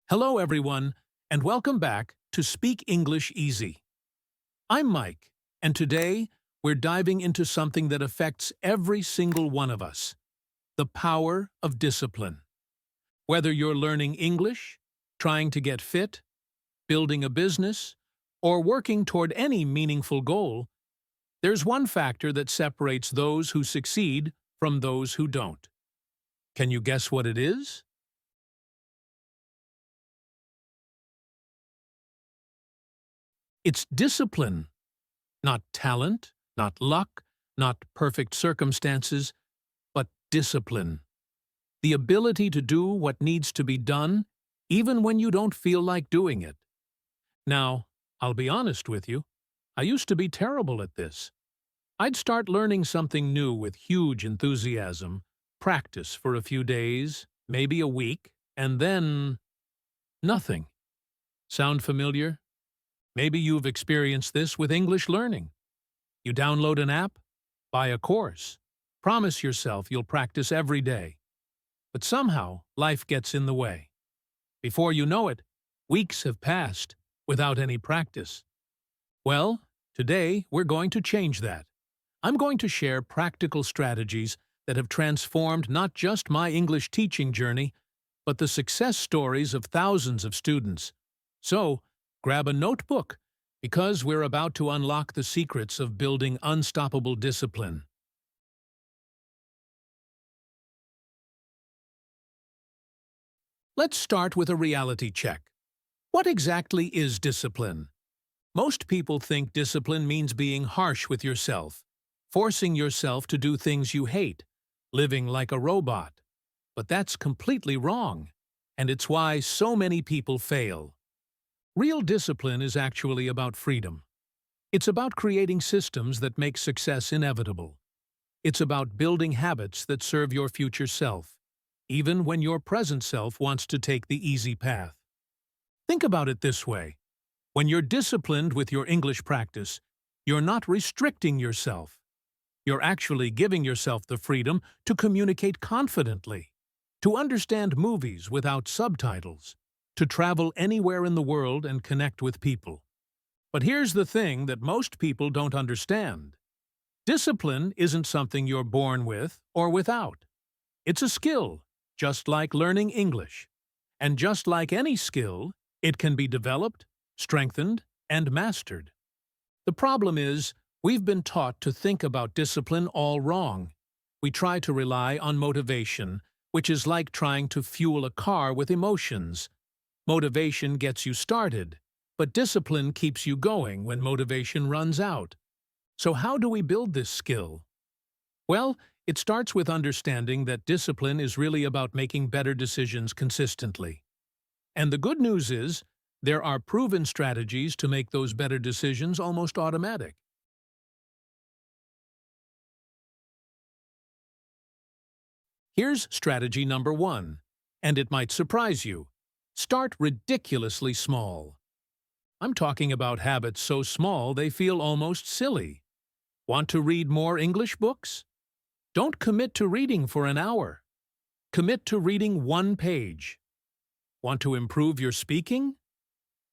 Hello, everyone, and welcome back to Speak English Easy. I'm Mike, and today we're diving into something that affects every single one of us: the power of discipline. Whether you're learning English, trying to get fit, building a business, or working toward any meaningful goal, there's one factor that separates those who succeed from those who don't. Can you guess what it is? It's discipline. Not talent, not luck, not perfect circumstances, but discipline. The ability to do what needs to be done, even when you don't feel like doing it. Now, I'll be honest with you, I used to be terrible at this. I'd start learning something new with huge enthusiasm, practice for a few days, maybe a week, and then nothing. Sound familiar? Maybe you've experienced this with English learning. You download an app, buy a course, promise yourself you'll practice every day. But somehow, life gets in the way. Before you know it, weeks have passed without any practice. Well, today we're going to change that. I'm going to share practical strategies that have transformed not just my English teaching journey, but the success stories of thousands of students. So, grab a notebook, because we're about to unlock the secrets of building unstoppable discipline. Let's start with a reality check. What exactly is discipline? Most people think discipline means being harsh with yourself, forcing yourself to do things you hate, living like a robot. But that's completely wrong, and it's why so many people fail. Real discipline is actually about freedom. It's about creating systems that make success inevitable. It's about building habits that serve your future self, even when your present self wants to take the easy path. Think about it this way. When you're disciplined with your English practice, you're not restricting yourself. You're actually giving yourself the freedom to communicate confidently, to understand movies without subtitles, to travel anywhere in the world and connect with people. But here's the thing that most people don't understand. Discipline isn't something you're born with or without. It's a skill, just like learning English. And just like any skill, it can be developed, strengthened, and mastered. The problem is, we've been taught to think about discipline all wrong. We try to rely on motivation, which is like trying to fuel a car with emotions. Motivation gets you started, but discipline keeps you going when motivation runs out. So how do we build this skill? Well, it starts with understanding that discipline is really about making better decisions consistently. And the good news is, there are proven strategies to make those better decisions almost automatic. Here's strategy number 1, and it might surprise you. Start ridiculously small. I'm talking about habits so small they feel almost silly. Want to read more English books? Don't commit to reading for an hour. Commit to reading 1 page. Want to improve your speaking?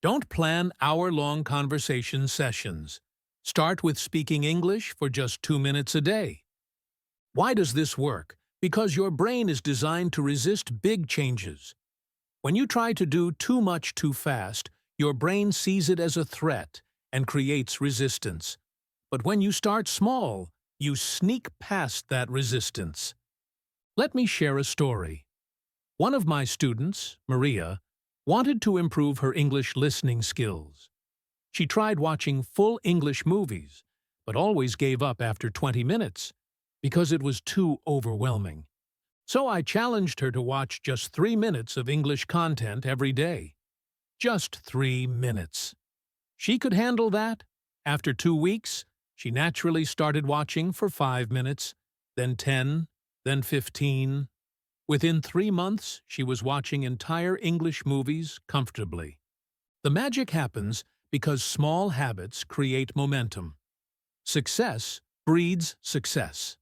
Don't plan hour-long conversation sessions. Start with speaking English for just 2 minutes a day. Why does this work? Because your brain is designed to resist big changes. When you try to do too much too fast, your brain sees it as a threat and creates resistance. But when you start small, you sneak past that resistance. Let me share a story. One of my students, Maria, wanted to improve her English listening skills. She tried watching full English movies, but always gave up after 20 minutes because it was too overwhelming. So I challenged her to watch just 3 minutes of English content every day. Just 3 minutes. She could handle that. After 2 weeks, she naturally started watching for 5 minutes, then 10, then 15. Within 3 months, she was watching entire English movies comfortably. The magic happens because small habits create momentum. Success breeds success.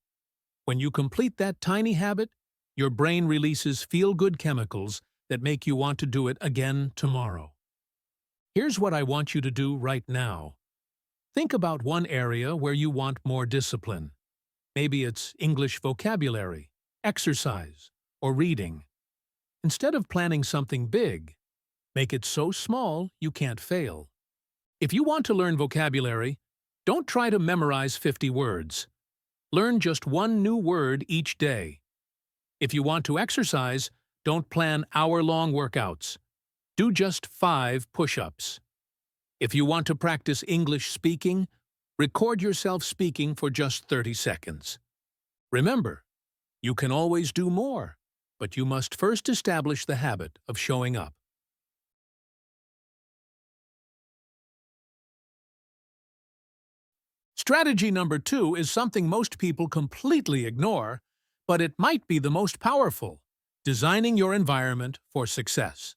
When you complete that tiny habit, your brain releases feel-good chemicals that make you want to do it again tomorrow. Here's what I want you to do right now. Think about one area where you want more discipline. Maybe it's English vocabulary, exercise, or reading. Instead of planning something big, make it so small you can't fail. If you want to learn vocabulary, don't try to memorize 50 words. Learn just one new word each day. If you want to exercise, don't plan hour-long workouts. Do just 5 push-ups. If you want to practice English speaking, record yourself speaking for just 30 seconds. Remember, you can always do more, but you must first establish the habit of showing up. Strategy number 2 is something most people completely ignore, but it might be the most powerful: designing your environment for success.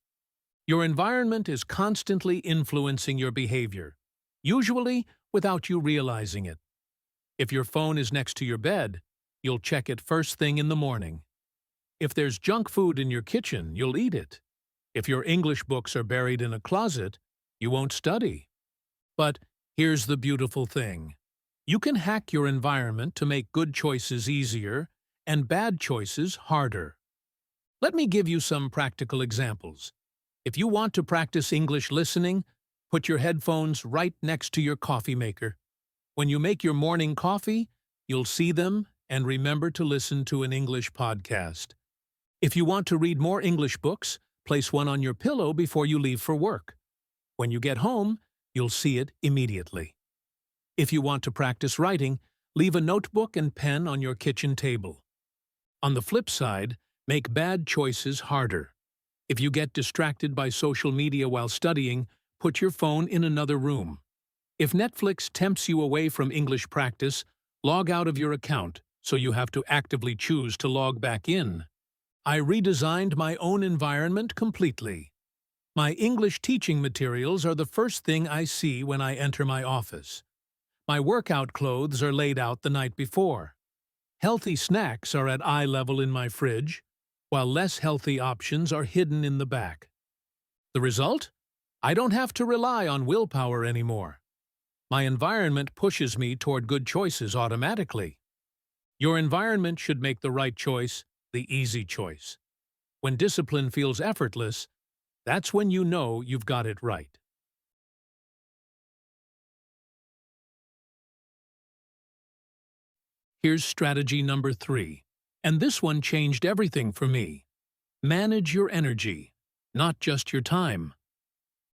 Your environment is constantly influencing your behavior, usually without you realizing it. If your phone is next to your bed, you'll check it first thing in the morning. If there's junk food in your kitchen, you'll eat it. If your English books are buried in a closet, you won't study. But here's the beautiful thing. You can hack your environment to make good choices easier and bad choices harder. Let me give you some practical examples. If you want to practice English listening, put your headphones right next to your coffee maker. When you make your morning coffee, you'll see them and remember to listen to an English podcast. If you want to read more English books, place one on your pillow before you leave for work. When you get home, you'll see it immediately. If you want to practice writing, leave a notebook and pen on your kitchen table. On the flip side, make bad choices harder. If you get distracted by social media while studying, put your phone in another room. If Netflix tempts you away from English practice, log out of your account so you have to actively choose to log back in. I redesigned my own environment completely. My English teaching materials are the first thing I see when I enter my office. My workout clothes are laid out the night before. Healthy snacks are at eye level in my fridge, while less healthy options are hidden in the back. The result? I don't have to rely on willpower anymore. My environment pushes me toward good choices automatically. Your environment should make the right choice the easy choice. When discipline feels effortless, that's when you know you've got it right. Here's strategy number 3, and this one changed everything for me. Manage your energy, not just your time.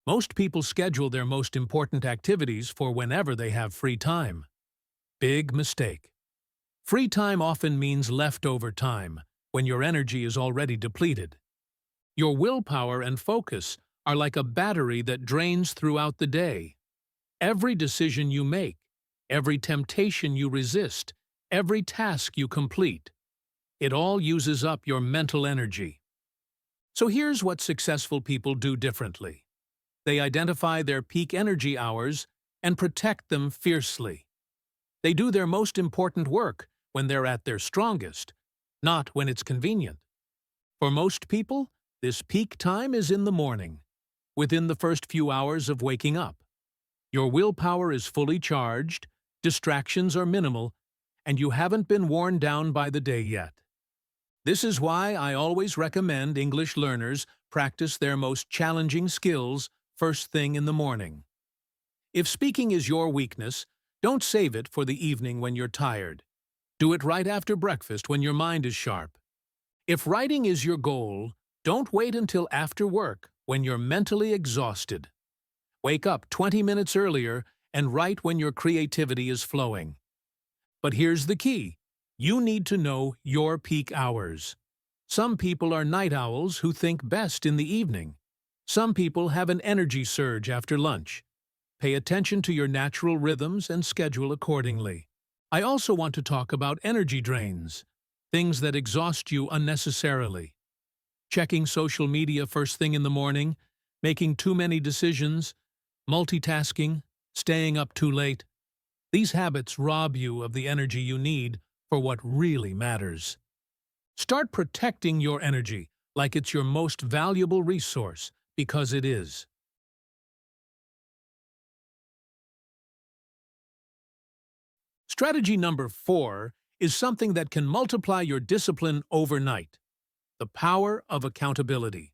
Most people schedule their most important activities for whenever they have free time. Big mistake. Free time often means leftover time, when your energy is already depleted. Your willpower and focus are like a battery that drains throughout the day. Every decision you make, every temptation you resist, every task you complete, it all uses up your mental energy. So here's what successful people do differently. They identify their peak energy hours and protect them fiercely. They do their most important work when they're at their strongest, not when it's convenient. For most people, this peak time is in the morning, within the first few hours of waking up. Your willpower is fully charged, distractions are minimal, and you haven't been worn down by the day yet. This is why I always recommend English learners practice their most challenging skills first thing in the morning. If speaking is your weakness, don't save it for the evening when you're tired. Do it right after breakfast when your mind is sharp. If writing is your goal, don't wait until after work when you're mentally exhausted. Wake up 20 minutes earlier and write when your creativity is flowing. But here's the key. You need to know your peak hours. Some people are night owls who think best in the evening. Some people have an energy surge after lunch. Pay attention to your natural rhythms and schedule accordingly. I also want to talk about energy drains, things that exhaust you unnecessarily. Checking social media first thing in the morning, making too many decisions, multitasking, staying up too late. These habits rob you of the energy you need for what really matters. Start protecting your energy, like it's your most valuable resource, because it is. Strategy number 4 is something that can multiply your discipline overnight: the power of accountability.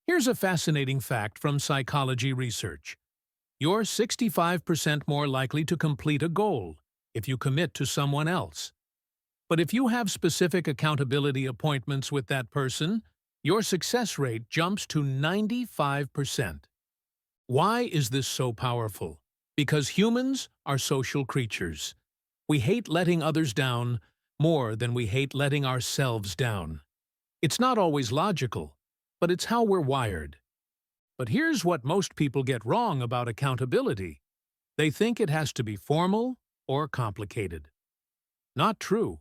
Here's a fascinating fact from psychology research. You're 65% more likely to complete a goal if you commit to someone else. But if you have specific accountability appointments with that person, your success rate jumps to 95%. Why is this so powerful? Because humans are social creatures. We hate letting others down more than we hate letting ourselves down. It's not always logical, but it's how we're wired. But here's what most people get wrong about accountability. They think it has to be formal or complicated. Not true.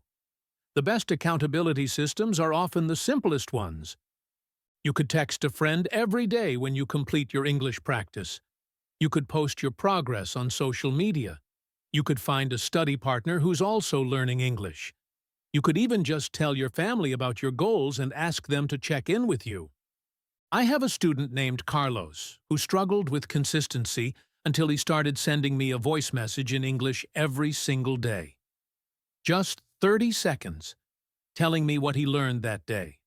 The best accountability systems are often the simplest ones. You could text a friend every day when you complete your English practice. You could post your progress on social media. You could find a study partner who's also learning English. You could even just tell your family about your goals and ask them to check in with you. I have a student named Carlos who struggled with consistency until he started sending me a voice message in English every single day. Just 30 seconds, telling me what he learned that day.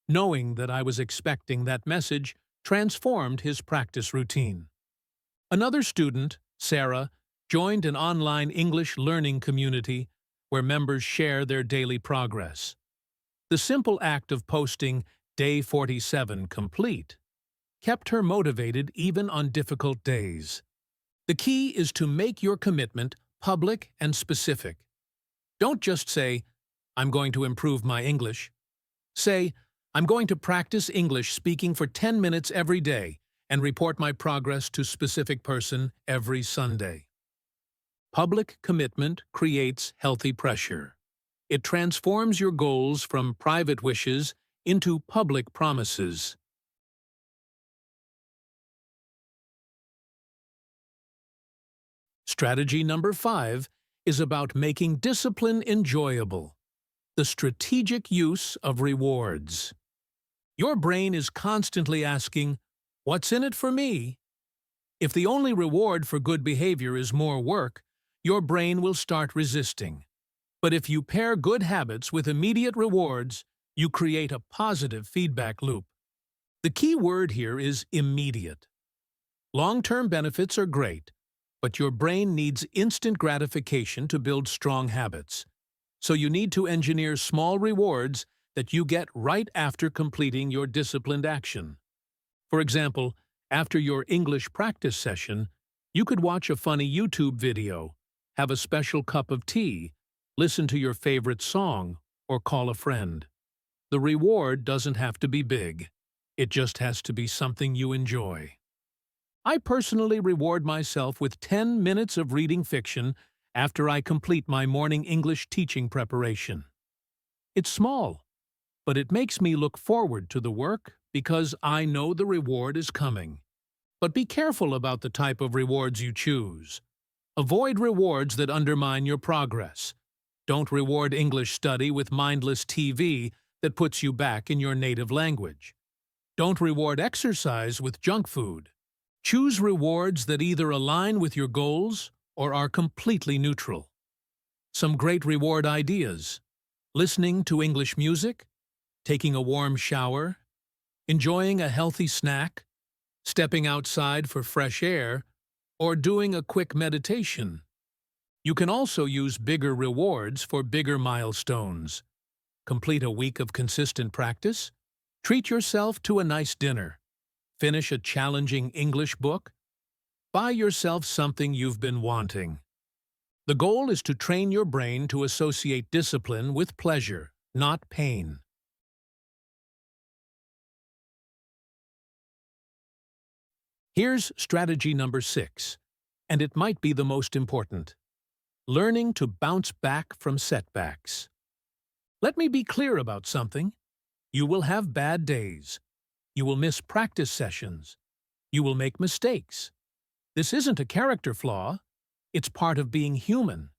Knowing that I was expecting that message transformed his practice routine. Another student, Sarah, joined an online English learning community where members share their daily progress. The simple act of posting Day 47 complete kept her motivated even on difficult days. The key is to make your commitment public and specific. Don't just say, "I'm going to improve my English." Say, "I'm going to practice English speaking for 10 minutes every day and report my progress to specific person every Sunday." Public commitment creates healthy pressure. It transforms your goals from private wishes into public promises. Strategy number 5 is about making discipline enjoyable: the strategic use of rewards. Your brain is constantly asking, "What's in it for me?" If the only reward for good behavior is more work, your brain will start resisting. But if you pair good habits with immediate rewards, you create a positive feedback loop. The key word here is immediate. Long-term benefits are great, but your brain needs instant gratification to build strong habits. So you need to engineer small rewards that you get right after completing your disciplined action. For example, after your English practice session, you could watch a funny YouTube video, have a special cup of tea, listen to your favorite song, or call a friend. The reward doesn't have to be big. It just has to be something you enjoy. I personally reward myself with 10 minutes of reading fiction after I complete my morning English teaching preparation. It's small, but it makes me look forward to the work because I know the reward is coming. But be careful about the type of rewards you choose. Avoid rewards that undermine your progress. Don't reward English study with mindless TV that puts you back in your native language. Don't reward exercise with junk food. Choose rewards that either align with your goals or are completely neutral. Some great reward ideas: listening to English music, taking a warm shower, enjoying a healthy snack, stepping outside for fresh air, or doing a quick meditation. You can also use bigger rewards for bigger milestones. Complete a week of consistent practice, treat yourself to a nice dinner, finish a challenging English book, buy yourself something you've been wanting. The goal is to train your brain to associate discipline with pleasure, not pain. Here's strategy number 6, and it might be the most important: learning to bounce back from setbacks. Let me be clear about something. You will have bad days. You will miss practice sessions. You will make mistakes. This isn't a character flaw. It's part of being human.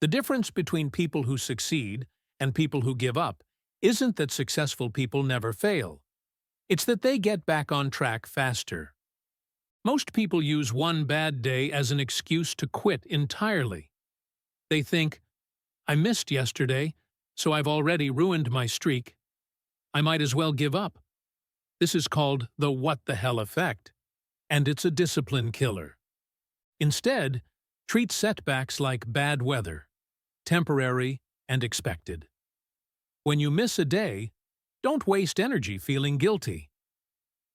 The difference between people who succeed and people who give up isn't that successful people never fail. It's that they get back on track faster. Most people use one bad day as an excuse to quit entirely. They think, I missed yesterday, so I've already ruined my streak. I might as well give up. This is called the what the hell effect, and it's a discipline killer. Instead, treat setbacks like bad weather, temporary and expected. When you miss a day, don't waste energy feeling guilty.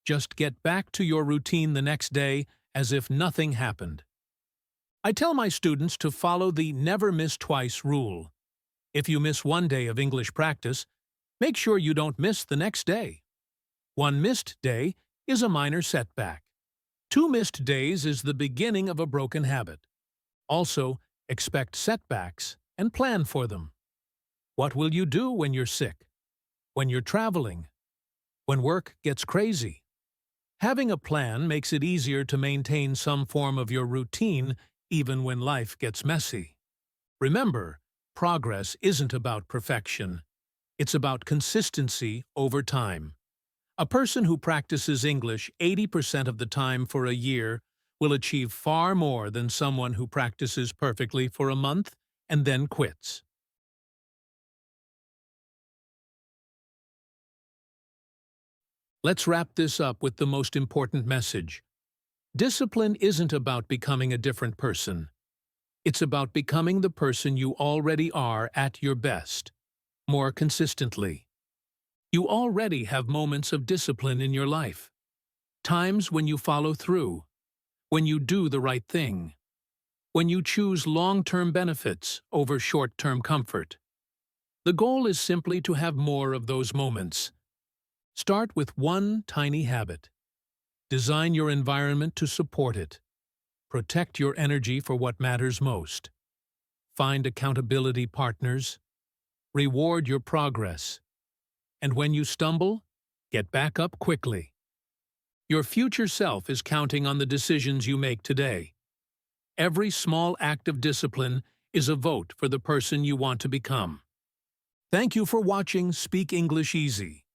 Just get back to your routine the next day as if nothing happened. I tell my students to follow the never miss twice rule. If you miss one day of English practice, make sure you don't miss the next day. One missed day is a minor setback. 2 missed days is the beginning of a broken habit. Also, expect setbacks and plan for them. What will you do when you're sick? When you're traveling? When work gets crazy? Having a plan makes it easier to maintain some form of your routine even when life gets messy. Remember, progress isn't about perfection. It's about consistency over time. A person who practices English 80% of the time for a year will achieve far more than someone who practices perfectly for a month and then quits. Let's wrap this up with the most important message. Discipline isn't about becoming a different person. It's about becoming the person you already are at your best, more consistently. You already have moments of discipline in your life. Times when you follow through, when you do the right thing, when you choose long-term benefits over short-term comfort. The goal is simply to have more of those moments. Start with one tiny habit. Design your environment to support it. Protect your energy for what matters most. Find accountability partners. Reward your progress. And when you stumble, get back up quickly. Your future self is counting on the decisions you make today. Every small act of discipline is a vote for the person you want to become. Thank you for watching Speak English Easy.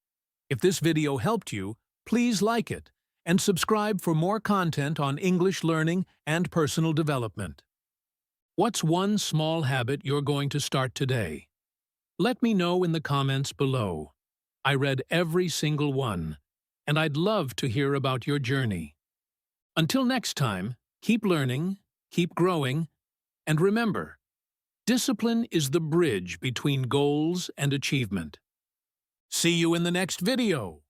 If this video helped you, please like it and subscribe for more content on English learning and personal development. What's one small habit you're going to start today? Let me know in the comments below. I read every single one, and I'd love to hear about your journey. Until next time, keep learning, keep growing, and remember, discipline is the bridge between goals and achievement. See you in the next video!